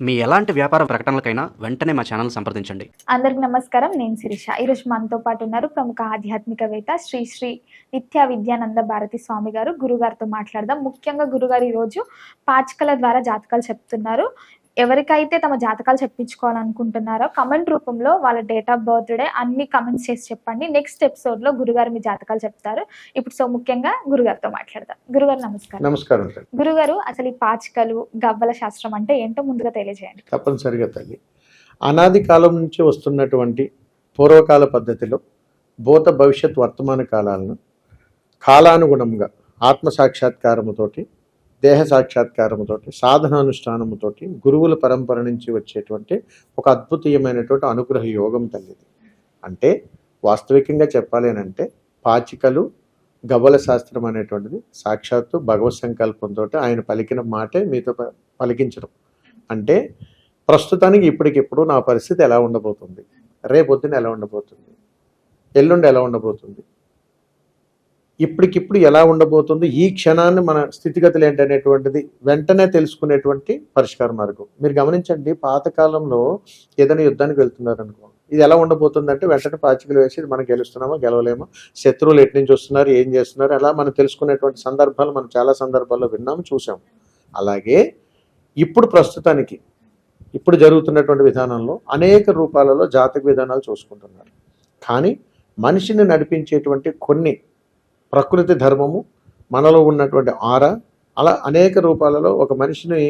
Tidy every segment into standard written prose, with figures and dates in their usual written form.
మీ ఎలాంటి వ్యాపార ప్రకటనలకైనా వెంటనే మా ఛానల్ సంప్రదించండి. అందరికి నమస్కారం. నేను శిరీష. ఈరోజు మనతో పాటు ఉన్నారు ప్రముఖ ఆధ్యాత్మికవేత్త శ్రీ శ్రీ నిత్య విద్యానంద భారతి స్వామి గారు. గురుగారితో మాట్లాడదాం. ముఖ్యంగా గురుగారు ఈరోజు పాచికల ద్వారా జాతకాలు చెప్తున్నారు. ఎవరికైతే తమ జాతకాలు చెప్పించుకోవాలనుకుంటున్నారో కమెంట్ రూపంలో వాళ్ళ డేట్ ఆఫ్ బర్త్డే అన్ని కమెంట్స్ చేసి చెప్పండి. నెక్స్ట్ ఎపిసోడ్లో గురుగారు మీ జాతకాలు చెప్తారు. ఇప్పుడు ముఖ్యంగా గురుగారితో మాట్లాడదాం. గురుగారు నమస్కారం. నమస్కారం. గురుగారు, అసలు ఈ పాచికలు గవ్వల శాస్త్రం అంటే ఏంటో ముందుగా తెలియజేయండి. తప్పనిసరిగా తల్లి, అనాది కాలం నుంచి వస్తున్నటువంటి పూర్వకాల పద్ధతిలో భూత భవిష్యత్ వర్తమాన కాలాలను కాలానుగుణంగా ఆత్మ సాక్షాత్కారముతోటి, దేహ సాక్షాత్కారముతోటి, సాధనానుష్ఠానముతోటి, గురువుల పరంపర నుంచి వచ్చేటువంటి ఒక అద్భుతమైనటువంటి అనుగ్రహ యోగం తల్లిది. అంటే వాస్తవికంగా చెప్పాలి అంటే పాచికలు గవ్వల శాస్త్రం అనేటువంటిది సాక్షాత్తు భగవత్ సంకల్పంతో ఆయన పలికిన మాటే మీతో పలికించడం. అంటే ప్రస్తుతానికి ఇప్పటికిప్పుడు నా పరిస్థితి ఎలా ఉండబోతుంది, రేపొద్దున ఎలా ఉండబోతుంది, ఎల్లుండి ఎలా ఉండబోతుంది, ఇప్పటికిప్పుడు ఎలా ఉండబోతుంది, ఈ క్షణాన్ని మన స్థితిగతులు ఏంటనేటువంటిది వెంటనే తెలుసుకునేటువంటి పరిష్కార మార్గం. మీరు గమనించండి, పాతకాలంలో ఏదైనా యుద్ధానికి వెళ్తున్నారనుకో, ఇది ఎలా ఉండబోతుంది అంటే వెంటనే పాచికలు వేసి మనం గెలుస్తున్నామో గెలవలేమో, శత్రువులు ఎటు నుంచి వస్తున్నారు, ఏం చేస్తున్నారు, అలా మనం తెలుసుకునేటువంటి సందర్భాలు మనం చాలా సందర్భాల్లో విన్నాము, చూసాం. అలాగే ఇప్పుడు ప్రస్తుతానికి ఇప్పుడు జరుగుతున్నటువంటి విధానంలో అనేక రూపాలలో జాతక విధానాలు చూసుకుంటున్నారు. కానీ మనిషిని నడిపించేటువంటి కొన్ని ప్రకృతి ధర్మము, మనలో ఉన్నటువంటి ఆరా, అలా అనేక రూపాలలో ఒక మనిషిని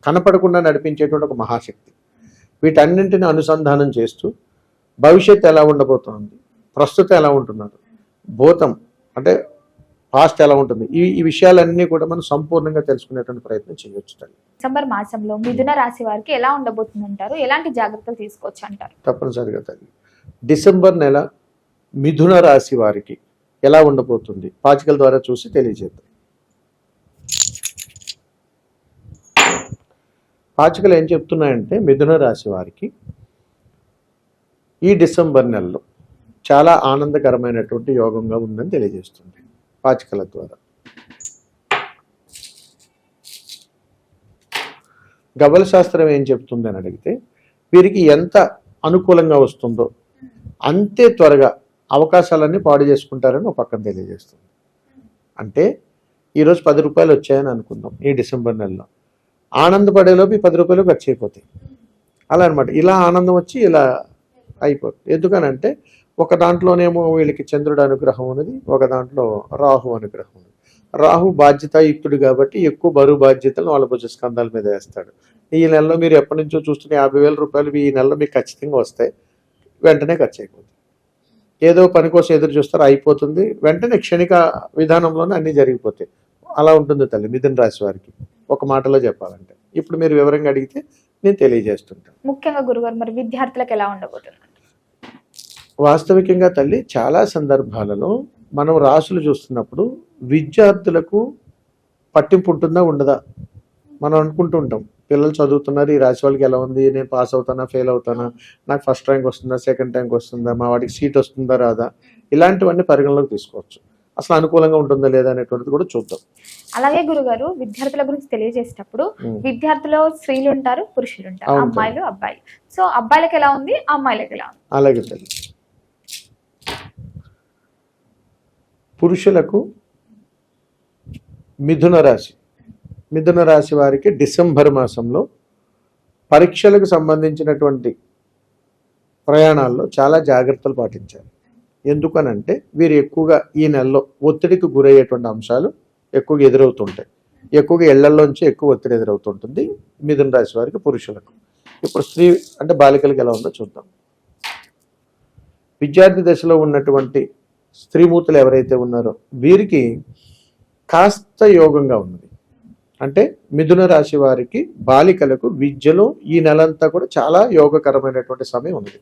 కనపడకుండా నడిపించేటువంటి ఒక మహాశక్తి, వీటన్నింటిని అనుసంధానం చేస్తూ భవిష్యత్తు ఎలా ఉండబోతోంది, ప్రస్తుతం ఎలా ఉంటున్నారు, భూతం అంటే పాస్ట్ ఎలా ఉంటుంది, ఈ విషయాలన్నీ కూడా మనం సంపూర్ణంగా తెలుసుకునేటువంటి ప్రయత్నం చేయవచ్చు. డిసెంబర్ మాసంలో మిథున రాశి వారికి ఎలా ఉండబోతుంది అంటారు? ఎలాంటి జాగ్రత్తలు తీసుకోవచ్చు అంటారు? తప్పనిసరిగా తల్లి, డిసెంబర్ నెల మిథున రాశి వారికి ఎలా ఉండబోతుంది పాచికల ద్వారా చూసి తెలియజేద్దాం. పాచికలు ఏం చెప్తున్నాయంటే మిథున రాశి వారికి ఈ డిసెంబర్ నెలలో చాలా ఆనందకరమైనటువంటి యోగంగా ఉందని తెలియజేస్తుంది పాచికల ద్వారా. గవ్వల శాస్త్రం ఏం చెప్తుంది అని అడిగితే, వీరికి ఎంత అనుకూలంగా వస్తుందో అంతే త్వరగా అవకాశాలన్నీ పాడు చేసుకుంటారని ఒక పక్కన తెలియజేస్తుంది. అంటే ఈరోజు 10 రూపాయలు వచ్చాయని అనుకుందాం, ఈ డిసెంబర్ నెలలో ఆనందపడేలోపు 10 రూపాయలు ఖర్చు అయిపోతాయి. అలా అనమాట. ఇలా ఆనందం వచ్చి ఇలా అయిపోతుంది. ఎందుకనంటే ఒక దాంట్లోనేమో వీళ్ళకి చంద్రుడు అనుగ్రహం ఉన్నది, ఒక దాంట్లో రాహు అనుగ్రహం ఉన్నది. రాహు బాధ్యతాయుక్తుడు కాబట్టి ఎక్కువ బరువు బాధ్యతలను వాళ్ళ భుజస్కంధాల మీద వేస్తాడు. ఈ నెలలో మీరు ఎప్పటి నుంచో చూస్తున్న 50,000 రూపాయలు ఈ నెలలో మీకు ఖచ్చితంగా వస్తాయి, వెంటనే ఖర్చు అయిపోతుంది. ఏదో పని కోసం ఎదురు చూస్తారు, అయిపోతుంది, వెంటనే క్షణిక విధానంలోనే అన్నీ జరిగిపోతాయి. అలా ఉంటుంది తల్లి మిథున రాశి వారికి, ఒక మాటలో చెప్పాలంటే. ఇప్పుడు మీరు వివరంగా అడిగితే నేను తెలియజేస్తుంటాను. ముఖ్యంగా గురుగారు, మరి విద్యార్థులకు ఎలా ఉండబోతుంది? వాస్తవికంగా తల్లి, చాలా సందర్భాలలో మనం రాశులు చూస్తున్నప్పుడు విద్యార్థులకు పట్టింపు ఉంటుందా ఉండదా మనం అనుకుంటూ ఉంటాం. పిల్లలు చదువుతున్నారు, ఈ రాశి వాళ్ళకి ఎలా ఉంది, నేను పాస్ అవుతానా ఫెయిల్ అవుతానా, నాకు ఫస్ట్ ర్యాంక్ వస్తుందా సెకండ్ ర్యాంక్ వస్తుందా, మా వాడికి సీట్ వస్తుందా రాదా, ఇలాంటివన్నీ పరిగణలోకి తీసుకోవచ్చు. అసలు అనుకూలంగా ఉంటుందా లేదా అనేటువంటిది కూడా చూద్దాం. అలాగే గురుగారు, విద్యార్థుల గురించి తెలియజేసేటప్పుడు విద్యార్థులు స్త్రీలు ఉంటారు, పురుషులు ఉంటారు, అమ్మాయిలు అబ్బాయిలు. సో అబ్బాయిలకు ఎలా ఉంది, అమ్మాయిలకు ఎలా ఉంది? అలాగే తల్లి, పురుషులకు మిథున రాశి వారికి డిసెంబర్ మాసంలో పరీక్షలకు సంబంధించినటువంటి ప్రయాణాల్లో చాలా జాగ్రత్తలు పాటించాలి. ఎందుకనంటే వీరు ఎక్కువగా ఈ నెలలో ఒత్తిడికి గురయ్యేటువంటి అంశాలు ఎక్కువగా ఎదురవుతుంటాయి. ఎక్కువగా ఇళ్లలోంచి ఎక్కువ ఒత్తిడి ఎదురవుతుంటుంది మిథున రాశి వారికి, పురుషులకు. ఇప్పుడు స్త్రీ అంటే బాలికలకు ఎలా ఉందో చూద్దాం. విద్యార్థి దశలో ఉన్నటువంటి స్త్రీమూర్తులు ఎవరైతే ఉన్నారో వీరికి కాస్త యోగంగా ఉన్నది. అంటే మిథున రాశి వారికి బాలికలకు విద్యలో ఈ నెలంతా కూడా చాలా యోగకరమైనటువంటి సమయం ఉంది.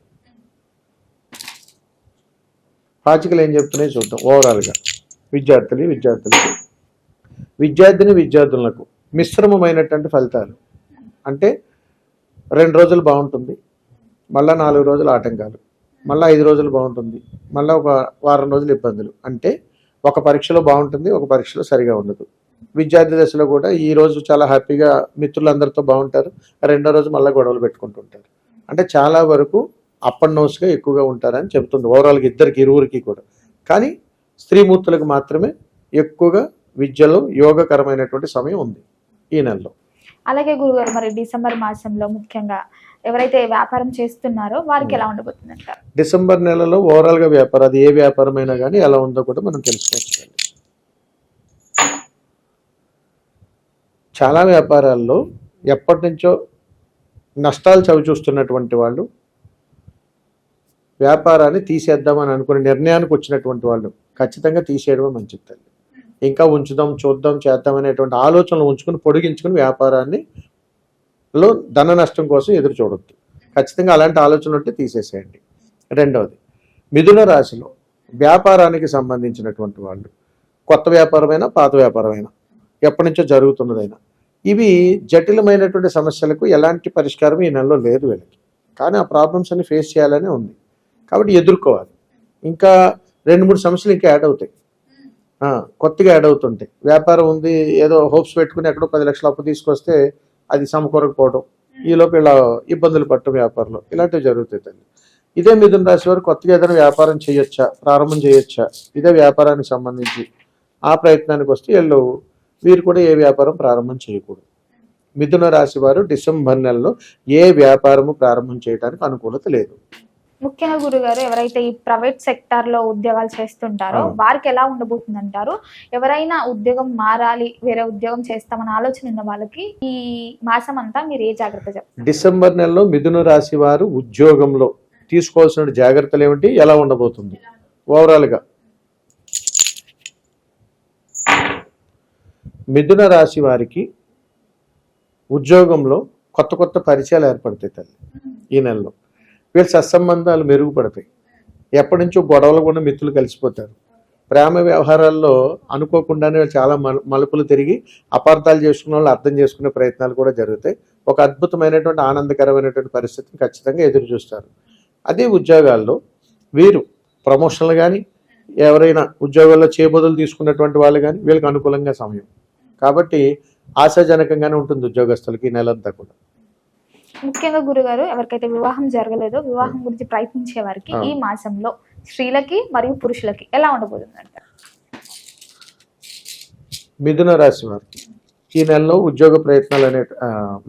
పాచికలు ఏం చెప్తున్నాయి చూద్దాం. ఓవరాల్గా విద్యార్థులకు మిశ్రమమైనటువంటి ఫలితాలు. అంటే 2 రోజులు బాగుంటుంది, మళ్ళీ 4 రోజులు ఆటంకాలు, మళ్ళీ 5 రోజులు బాగుంటుంది, మళ్ళీ ఒక వారం రోజులు ఇబ్బందులు. అంటే ఒక పరీక్షలో బాగుంటుంది, ఒక పరీక్షలో సరిగా ఉండదు. విద్యార్థి దశలో కూడా ఈ రోజు చాలా హ్యాపీగా మిత్రులందరితో బాగుంటారు, రెండో రోజు మళ్ళీ గొడవలు పెట్టుకుంటుంటారు. అంటే చాలా వరకు అప్ అండ్ డౌన్స్గా ఎక్కువగా ఉంటారని చెబుతుంది ఓవరాల్గా ఇరువురికి కూడా. కానీ స్త్రీమూర్తులకు మాత్రమే ఎక్కువగా విద్యలో యోగకరమైనటువంటి సమయం ఉంది ఈ నెలలో. అలాగే గురుగారు మరి డిసెంబర్ మాసంలో ముఖ్యంగా ఎవరైతే వ్యాపారం చేస్తున్నారో వారికి ఎలా ఉండబోతుంది అంటారు? డిసెంబర్ నెలలో ఓవరాల్గా వ్యాపారం, అది ఏ వ్యాపారమైనా కానీ ఎలా ఉందో కూడా మనం తెలుసుకోవచ్చు. చాలా వ్యాపారాల్లో ఎప్పటి నుంచో నష్టాలు చవి చూస్తున్నటువంటి వాళ్ళు వ్యాపారాన్ని తీసేద్దామని అనుకునే నిర్ణయానికి వచ్చినటువంటి వాళ్ళు ఖచ్చితంగా తీసేయడమే మంచిది తల్లి. ఇంకా ఉంచుదాం, చూద్దాం, చేద్దాం అనేటువంటి ఆలోచనలు ఉంచుకుని పొడిగించుకుని వ్యాపారాన్ని ధన నష్టం కోసం ఎదురు చూడొద్దు. ఖచ్చితంగా అలాంటి ఆలోచనలు ఉంటే తీసేసేయండి. రెండవది, మిథున రాశిలో వ్యాపారానికి సంబంధించినటువంటి వాళ్ళు, కొత్త వ్యాపారమైనా పాత వ్యాపారమైనా ఎప్పటి నుంచో జరుగుతున్నదైనా, ఇవి జటిలమైనటువంటి సమస్యలకు ఎలాంటి పరిష్కారం ఈ నెలలో లేదు వీళ్ళకి. కానీ ఆ ప్రాబ్లమ్స్ అన్ని ఫేస్ చేయాలనే ఉంది కాబట్టి ఎదుర్కోవాలి. ఇంకా 2-3 సమస్యలు ఇంకా యాడ్ అవుతాయి, కొత్తగా యాడ్ అవుతుంటాయి. వ్యాపారం ఉంది, ఏదో హోప్స్ పెట్టుకుని ఎక్కడో 10 లక్షల అప్పు తీసుకొస్తే అది సమకూరకపోవడం, ఈలోపు ఇలా ఇబ్బందులు పడటం వ్యాపారంలో, ఇలాంటివి జరుగుతాయి తల్లి. ఇదే మిథున రాశి వారు కొత్తగా ఏదైనా వ్యాపారం చేయొచ్చా, ప్రారంభం చేయొచ్చా, ఇదే వ్యాపారానికి సంబంధించి ఆ ప్రయత్నానికి వస్తే వీరు కూడా ఏ వ్యాపారం ప్రారంభం చేయకూడదు. మిథున రాశి వారు డిసెంబర్ నెలలో ఏ వ్యాపారము ప్రారంభం చేయడానికి అనుకూలత లేదు. ముఖ్యంగా గురుగారు ఎవరైతే ఈ ప్రైవేట్ సెక్టార్ లో ఉద్యోగాలు చేస్తుంటారో వారికి ఎలా ఉండబోతుంది అంటారు? ఎవరైనా ఉద్యోగం మారాలి, వేరే ఉద్యోగం చేస్తామని ఆలోచన ఉన్న వాళ్ళకి ఈ మాసం అంతా మీరు ఏ జాగ్రత్త చెప్తారు? డిసెంబర్ నెలలో మిథున రాశి వారు ఉద్యోగంలో తీసుకోవాల్సిన జాగ్రత్తలు ఏమిటి, ఎలా ఉండబోతుంది? ఓవరాల్గా మిథున రాశి వారికి ఉద్యోగంలో కొత్త కొత్త పరిచయాలు ఏర్పడతాయి తల్లి ఈ నెలలో. వీళ్ళ సత్సంబంధాలు మెరుగుపడతాయి. ఎప్పటి నుంచో గొడవలు కూడా మిత్రులు కలిసిపోతారు. ప్రేమ వ్యవహారాల్లో అనుకోకుండానే చాలా మలుపులు తిరిగి అపార్థాలు చేసుకున్న వాళ్ళు అర్థం చేసుకునే ప్రయత్నాలు కూడా జరుగుతాయి. ఒక అద్భుతమైనటువంటి ఆనందకరమైనటువంటి పరిస్థితిని ఖచ్చితంగా ఎదురు చూస్తారు. అదే ఉద్యోగాల్లో వీరు ప్రమోషన్లు కానీ, ఎవరైనా ఉద్యోగాల్లో చేబదులు తీసుకున్నటువంటి వాళ్ళు కానీ వీళ్ళకి అనుకూలంగా సమయం కాబట్టి ఆశాజనకంగానే ఉంటుంది ఉద్యోగస్తులకి ఈ నెలంతా కూడా. ముఖ్యంగా గురుగారు ఎవరికైతే వివాహం జరగలేదో వివాహం గురించి ప్రయత్నించే వారికి ఈ మాసంలో స్త్రీలకి మరియు పురుషులకి ఎలా ఉండబోతుంది అంటారు? మిథున రాశి వారికి ఈ నెలలో ఉద్యోగ ప్రయత్నాలు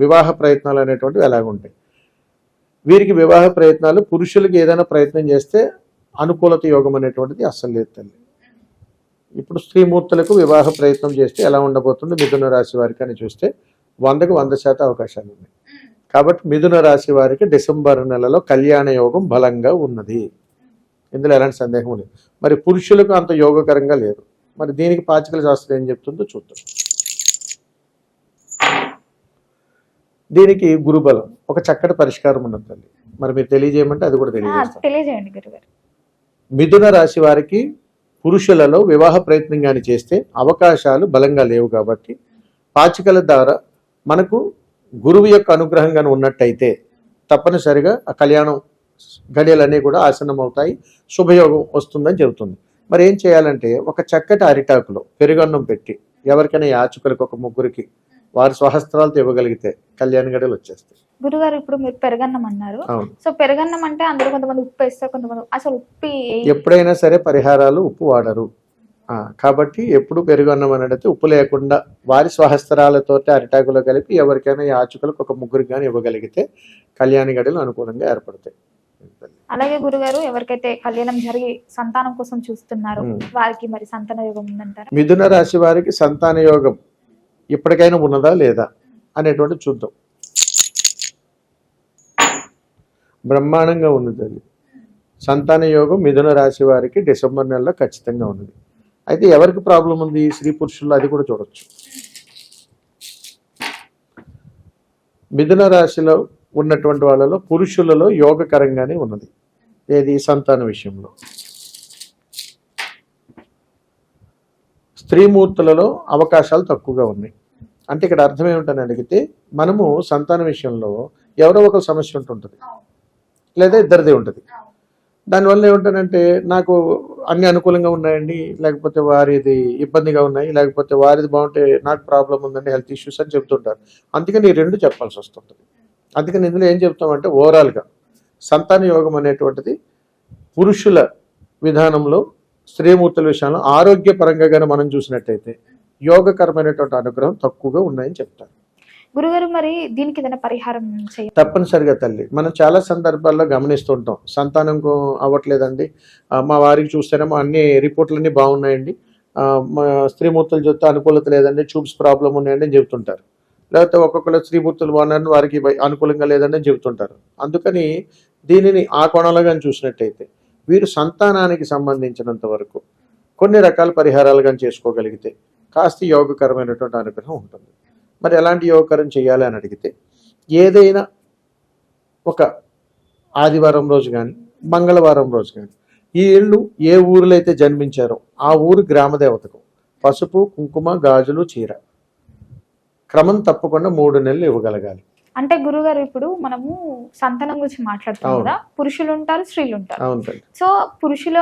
వివాహ ప్రయత్నాలు అనేటువంటివి ఎలాగుంటాయి? వీరికి వివాహ ప్రయత్నాలు, పురుషులకి ఏదైనా ప్రయత్నం చేస్తే అనుకూలత యోగం అనేటువంటిది అస్సలు లేదు తల్లి. ఇప్పుడు స్త్రీమూర్తులకు వివాహ ప్రయత్నం చేస్తే ఎలా ఉండబోతుంది మిథున రాశి వారికి అని చూస్తే 100కి 100% అవకాశాలు ఉన్నాయి. కాబట్టి మిథున రాశి వారికి డిసెంబర్ నెలలో కళ్యాణ యోగం బలంగా ఉన్నది, ఇందులో ఎలాంటి సందేహం లేదు. మరి పురుషులకు అంత యోగకరంగా లేదు. మరి దీనికి పాచికల శాస్త్రం ఏం చెప్తుందో చూద్దాం. దీనికి గురుబలం ఒక చక్కటి పరిష్కారం ఉన్నది తల్లి. మరి మీరు తెలియజేయమంటే అది కూడా తెలియజేయండి గురుగారు. మిథున రాశి వారికి పురుషులలో వివాహ ప్రయత్నం కానీ చేస్తే అవకాశాలు బలంగా లేవు కాబట్టి పాచికల ద్వారా మనకు గురువు యొక్క అనుగ్రహం కానీ ఉన్నట్టయితే తప్పనిసరిగా ఆ కళ్యాణం గడియలన్నీ కూడా ఆసనం అవుతాయి, శుభయోగం వస్తుందని చెబుతుంది. మరి ఏం చేయాలంటే ఒక చక్కటి అరిటాకులో పెరుగన్నం పెట్టి ఎవరికైనా యాచకులకు ఒక ముగ్గురికి వారి స్వహస్త్రాలతో ఇవ్వగలిగితే కళ్యాణ గడియలు వచ్చేస్తాయి. గురుగారు ఇప్పుడు మీరు పెరుగన్నం అన్నారు, సో పెరుగన్నం అంటే అందరూ కొంతమంది ఉప్పు వేస్తారు, కొంతమంది అసలు ఉప్పు ఎప్పుడైనా సరే పరిహారాలు ఉప్పు వాడరు కాబట్టి ఎప్పుడు పెరుగన్నం అనేది ఉప్పు లేకుండా వారి స్వహస్త్రాలతో అరిటాకులో కలిపి ఎవరికైనా యాచకులకు ఒక ముగ్గురికి కానీ ఇవ్వగలిగితే కళ్యాణ గడియలు అనుకూలంగా ఏర్పడతాయి. అలాగే గురుగారు ఎవరికైతే కళ్యాణం జరిగి సంతానం కోసం చూస్తున్నారు వారికి మరి సంతాన యోగం ఉందంటారా? మిథున రాశి వారికి సంతాన యోగం ఇప్పటికైనా ఉన్నదా లేదా అనేటువంటి చూద్దాం. బ్రహ్మాండంగా ఉన్నది అది. సంతాన యోగం మిథున రాశి వారికి డిసెంబర్ నెలలో ఖచ్చితంగా ఉన్నది. అయితే ఎవరికి ప్రాబ్లం ఉంది స్త్రీ పురుషుల్లో అది కూడా చూడొచ్చు. మిథున రాశిలో ఉన్నటువంటి వాళ్ళలో పురుషులలో యోగకరంగానే ఉన్నది. ఏది సంతాన విషయంలో. స్త్రీమూర్తులలో అవకాశాలు తక్కువగా ఉన్నాయి. అంటే ఇక్కడ అర్థం ఏమిటని అడిగితే మనము సంతాన విషయంలో ఎవరో ఒక సమస్య ఉంటుంటుంది, లేదా ఇద్దరిదే ఉంటుంది. దానివల్ల ఏమిటంటే నాకు అన్ని అనుకూలంగా ఉన్నాయండి, లేకపోతే వారిది ఇబ్బందిగా ఉన్నాయి, లేకపోతే వారిది బాగుంటే నాకు ప్రాబ్లం ఉందండి, హెల్త్ ఇష్యూస్ అని చెప్తుంటారు. అందుకని ఈ రెండు చెప్పాల్సి వస్తుంటుంది. అందుకని ఇందులో ఏం చెప్తామంటే ఓవరాల్గా సంతాన యోగం అనేటువంటిది పురుషుల విధానంలో స్త్రీమూర్తుల విషయంలో ఆరోగ్యపరంగా కానీ మనం చూసినట్టయితే యోగకరమైనటువంటి అనుగ్రహం తక్కువగా ఉన్నాయని చెప్తారు. గురుగారు మరి దీనికి ఏదైనా పరిహారం చేయాలి? తప్పనిసరిగా తల్లి, మనం చాలా సందర్భాల్లో గమనిస్తుంటాం, సంతానం అవ్వట్లేదండి, మా వారికి చూస్తేనేమో అన్ని రిపోర్ట్లన్నీ బాగున్నాయండి, మా స్త్రీమూర్తులు చూస్తే అనుకూలత లేదండి, ట్యూబ్స్ ప్రాబ్లం ఉన్నాయండి అని చెబుతుంటారు. లేకపోతే ఒక్కొక్కరు స్త్రీమూర్తులు బాగున్నారని వారికి అనుకూలంగా లేదండి అని చెబుతుంటారు. అందుకని దీనిని ఆ కోణంలో కానీ చూసినట్టయితే వీరు సంతానానికి సంబంధించినంత వరకు కొన్ని రకాల పరిహారాలు కానీ చేసుకోగలిగితే కాస్త యోగకరమైనటువంటి అనుగ్రహం ఉంటుంది. మరి ఎలాంటి యోగకరం చేయాలి అని అడిగితే ఏదైనా ఒక ఆదివారం రోజు కానీ మంగళవారం రోజు కానీ ఈ ఇళ్ళు ఏ ఊరిలో అయితే జన్మించారో ఆ ఊరు గ్రామదేవతకు పసుపు కుంకుమ గాజులు చీర క్రమం తప్పకుండా 3 నెలలు ఇవ్వగలగాలి. అంటే గురుగారు ఇప్పుడు మనము సంతానం గురించి మాట్లాడుతాం అవును. కదా, పురుషులు ఉంటారు, స్త్రీలు ఉంటారు. అవును తల్లి. సో పురుషుల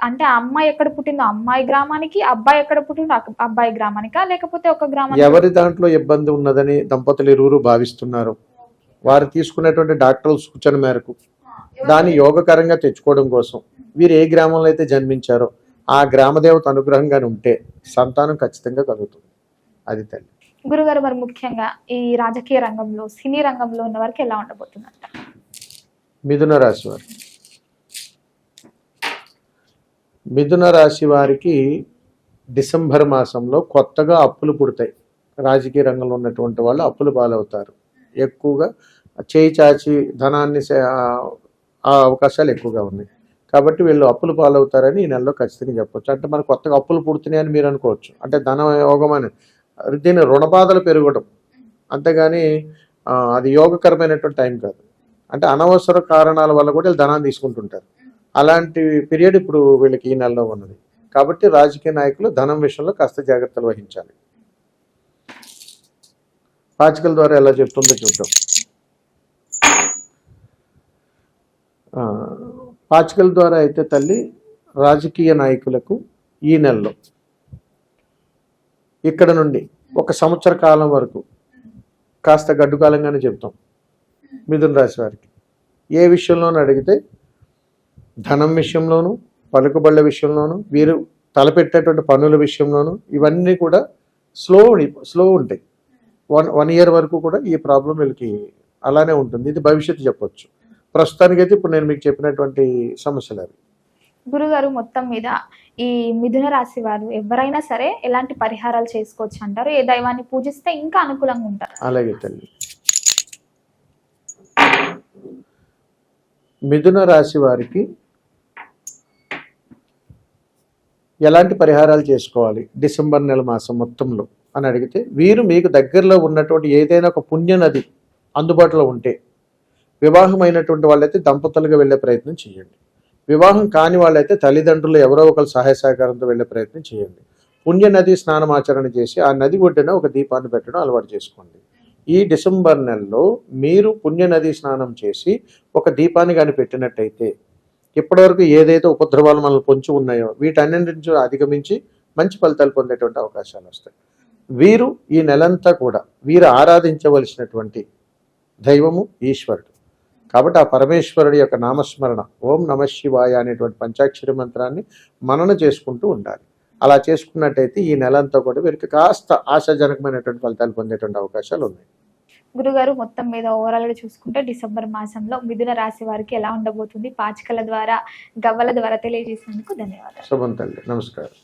అంటే అమ్మాయి ఎక్కడ పుట్టిందో అమ్మాయి గ్రామానికి, అబ్బాయి ఎక్కడ పుట్టిందో అబ్బాయి గ్రామానికా, లేకపోతే ఒక గ్రామానికి? ఎవరి దాంట్లో ఇబ్బంది ఉన్నదని దంపతులు ఇరువురు భావిస్తున్నారు, వారు తీసుకునేటువంటి డాక్టర్ల సూచన మేరకు దాన్ని యోగకరంగా తెచ్చుకోవడం కోసం వీరు ఏ గ్రామంలో అయితే జన్మించారో ఆ గ్రామదేవత అనుగ్రహంగానే ఉంటే సంతానం ఖచ్చితంగా కలుగుతుంది. అది తల్లి. గురుగారు మరి ముఖ్యంగా ఈ రాజకీయ రంగంలో, సినీ రంగంలో ఉన్న వారికి ఎలా ఉండబోతుందంట? మిథున రాశి వారు, మిథున రాశి వారికి డిసెంబర్ మాసంలో కొత్తగా అప్పులు పుడతాయి. రాజకీయ రంగంలో ఉన్నటువంటి వాళ్ళు అప్పులు పాలవుతారు. ఎక్కువగా చేయి చాచి ధనాన్ని ఆ అవకాశాలు ఎక్కువగా ఉన్నాయి. కాబట్టి వీళ్ళు అప్పులు పాలవుతారని ఈ నెలలో ఖచ్చితంగా చెప్పొచ్చు. అంటే మనకు కొత్తగా అప్పులు పుడుతున్నాయని మీరు అనుకోవచ్చు, అంటే ధన యోగం అని, దీని రుణబాధలు పెరగడం, అంతేగాని అది యోగకరమైనటువంటి టైం కాదు. అంటే అనవసర కారణాల వల్ల కూడా వీళ్ళు ధనాన్ని తీసుకుంటుంటారు. అలాంటి పీరియడ్ ఇప్పుడు వీళ్ళకి ఈ నెలలో ఉన్నది. కాబట్టి రాజకీయ నాయకులు ధనం విషయంలో కాస్త జాగ్రత్తలు వహించాలి. పాచికల ద్వారా ఎలా చెప్తుందో చూద్దాం. పాచికల ద్వారా అయితే తల్లి రాజకీయ నాయకులకు ఈ నెలలో ఇక్కడ నుండి 1 సంవత్సర కాలం వరకు కాస్త గడ్డు కాలంగానే చెప్తాం. మిథున రాశి వారికి ఏ విషయంలోనూ అడిగితే ధనం విషయంలోనూ, పలుకుబళ్ళ విషయంలోనూ, వీరు తలపెట్టేటువంటి పనుల విషయంలోనూ ఇవన్నీ కూడా స్లో ఉంటాయి. 1 ఇయర్ వరకు కూడా ఈ ప్రాబ్లం వీళ్ళకి అలానే ఉంటుంది. ఇది భవిష్యత్తు చెప్పొచ్చు. ప్రస్తుతానికైతే ఇప్పుడు నేను మీకు చెప్పినటువంటి సమస్యలు అవి. గురుగారు మొత్తం మీద ఈ మిథున రాశి వారు ఎవరైనా సరే ఎలాంటి పరిహారాలు చేసుకోవచ్చు అంటారు? ఏ దైవాన్ని పూజిస్తే ఇంకా అనుకూలంగా ఉంటారు? అలాగే తల్లి, మిథున రాశి వారికి ఎలాంటి పరిహారాలు చేసుకోవాలి డిసెంబర్ నెల మాసం మొత్తంలో అని అడిగితే, వీరు మీకు దగ్గరలో ఉన్నటువంటి ఏదైనా ఒక పుణ్య నది అందుబాటులో ఉంటే, వివాహమైనటువంటి వాళ్ళైతే దంపతులుగా వెళ్ళే ప్రయత్నం చేయండి. వివాహం కాని వాళ్ళైతే తల్లిదండ్రులు ఎవరో ఒకరు సహాయ సహకారంతో వెళ్ళే ప్రయత్నం చేయండి. పుణ్య నది స్నానమాచరణ చేసి ఆ నది ఒడ్డున ఒక దీపాన్ని పెట్టడం అలవాటు చేసుకోండి. ఈ డిసెంబర్ నెలలో మీరు పుణ్య నది స్నానం చేసి ఒక దీపాన్ని కానీ పెట్టినట్టయితే ఇప్పటివరకు ఏదైతే ఉపద్రవాలు మనల్ని పొంచి ఉన్నాయో వీటన్నింటి నుంచి అధిగమించి మంచి ఫలితాలు పొందేటువంటి అవకాశాలు వస్తాయి. వీరు ఈ నెలంతా కూడా వీరు ఆరాధించవలసినటువంటి దైవము ఈశ్వరుడు. కాబట్టి ఆ పరమేశ్వరుడి యొక్క నామస్మరణ ఓం నమ శివాయ అనేటువంటి పంచాక్షరి మంత్రాన్ని మనన చేసుకుంటూ ఉండాలి. అలా చేసుకున్నట్టయితే ఈ నెలంతా కూడా వీరికి కాస్త ఆశాజనకమైనటువంటి ఫలితాలు పొందేటువంటి అవకాశాలు ఉన్నాయి. గురుగారు మొత్తం మీద ఓవరాల్ గా చూసుకుంటే డిసెంబర్ మాసంలో మిథున రాశి వారికి ఎలా ఉండబోతుంది, పాచికల ద్వారా, గవ్వల ద్వారా తెలియజేసినందుకు ధన్యవాదాలు. శుభం తల్లి, నమస్కారం.